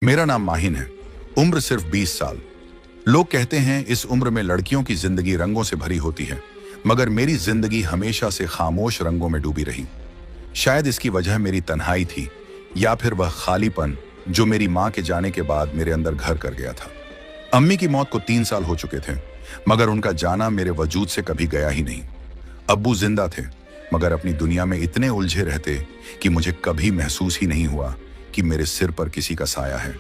मेरा नाम माहिन है। उम्र सिर्फ 20 साल। लोग कहते हैं इस उम्र में लड़कियों की जिंदगी रंगों से भरी होती है, मगर मेरी जिंदगी हमेशा से खामोश रंगों में डूबी रही। शायद इसकी वजह मेरी तन्हाई थी, या फिर वह खालीपन जो मेरी माँ के जाने के बाद मेरे अंदर घर कर गया था। अम्मी की मौत को 3 साल हो चुके थे, मगर उनका जाना मेरे वजूद से कभी गया ही नहीं। अब्बू जिंदा थे, मगर अपनी दुनिया में इतने उलझे रहते कि मुझे कभी महसूस ही नहीं हुआ कि मेरे सिर पर किसी का साया है।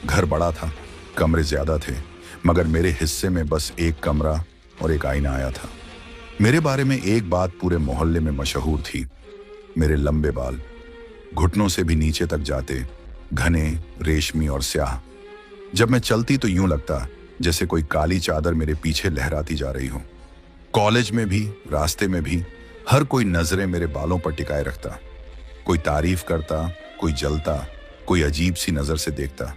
घर बड़ा था, कमरे ज्यादा थे, मगर मेरे हिस्से में बस एक कमरा और एक आईना आया था। मेरे बारे में एक बात पूरे मोहल्ले में मशहूर थी, मेरे लंबे बाल घुटनों से भी नीचे तक जाते, घने, रेशमी और स्याह। जब मैं चलती तो यूं लगता जैसे कोई काली चादर मेरे पीछे लहराती जा रही हो। कॉलेज में भी, रास्ते में भी हर कोई नजरें मेरे बालों पर टिकाए रखता। कोई तारीफ करता, कोई जलता, कोई अजीब सी नजर से देखता,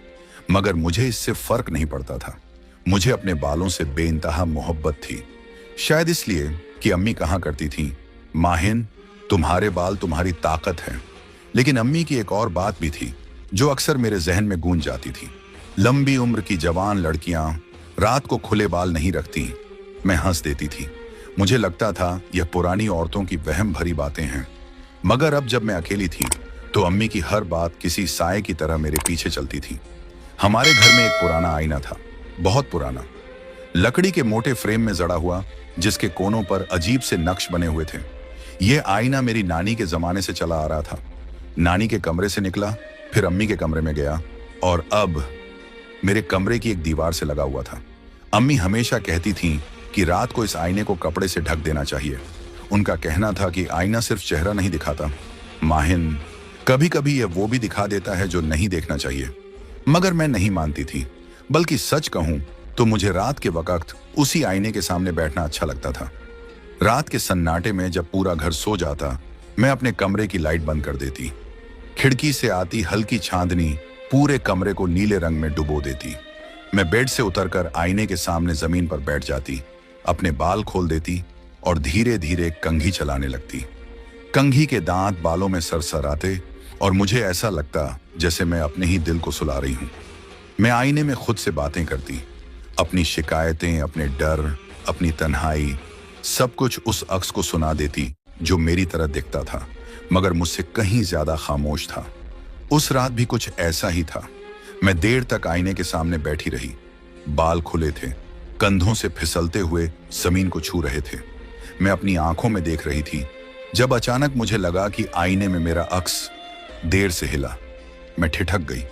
मगर मुझे इससे फर्क नहीं पड़ता था। मुझे अपने बालों से बेइंतहा मोहब्बत थी। शायद इसलिए कि अम्मी कहा करती थी, माहिन, तुम्हारे बाल तुम्हारी ताकत है। लेकिन अम्मी की एक और बात भी थी जो अक्सर मेरे जहन में गूंज जाती थी। लंबी उम्र की जवान लड़कियां रात को खुले बाल नहीं रखती। मैं हंस देती थी। मुझे लगता था यह पुरानी औरतों की वहम भरी बातें हैं। मगर अब जब मैं अकेली थी तो अम्मी की हर बात किसी साए की तरह मेरे पीछे चलती थी। हमारे घर में एक पुराना आईना था, बहुत पुराना, लकड़ी के मोटे फ्रेम में जड़ा हुआ, जिसके कोनों पर अजीब से नक्श बने हुए थे। यह आईना मेरी नानी के जमाने से चला आ रहा था। नानी के कमरे से निकला, फिर अम्मी के कमरे में गया और अब मेरे कमरे की एक दीवार से लगा हुआ था। अम्मी हमेशा कहती थीं कि रात को इस आईने को कपड़े से ढक देना चाहिए। उनका कहना था कि आईना सिर्फ चेहरा नहीं दिखाता, माहिन, कभी कभी यह वो भी दिखा देता है जो नहीं देखना चाहिए। मगर मैं नहीं मानती थी, बल्कि सच कहूं तो मुझे रात के वक्त उसी आईने के सामने बैठना अच्छा लगता था। रात के सन्नाटे में जब पूरा घर सो जाता, मैं अपने कमरे की लाइट बंद कर देती। खिड़की से आती हल्की चांदनी पूरे कमरे को नीले रंग में डुबो देती। मैं बेड से उतरकर आईने के सामने जमीन पर बैठ जाती, अपने बाल खोल देती और धीरे धीरे कंघी चलाने लगती। कंघी के दांत बालों में सरसराते और मुझे ऐसा लगता जैसे मैं अपने ही दिल को सुला रही हूं। मैं आईने में खुद से बातें करती, अपनी शिकायतें, अपने डर, अपनी तन्हाई, सब कुछ उस अक्स को सुना देती जो मेरी तरह दिखता था, मगर मुझसे कहीं ज्यादा खामोश था। उस रात भी कुछ ऐसा ही था। मैं देर तक आईने के सामने बैठी रही। बाल खुले थे, कंधों से फिसलते हुए जमीन को छू रहे थे। मैं अपनी आंखों में देख रही थी, जब अचानक मुझे लगा कि आईने में मेरा अक्स देर से हिला। मैं ठिठक गई।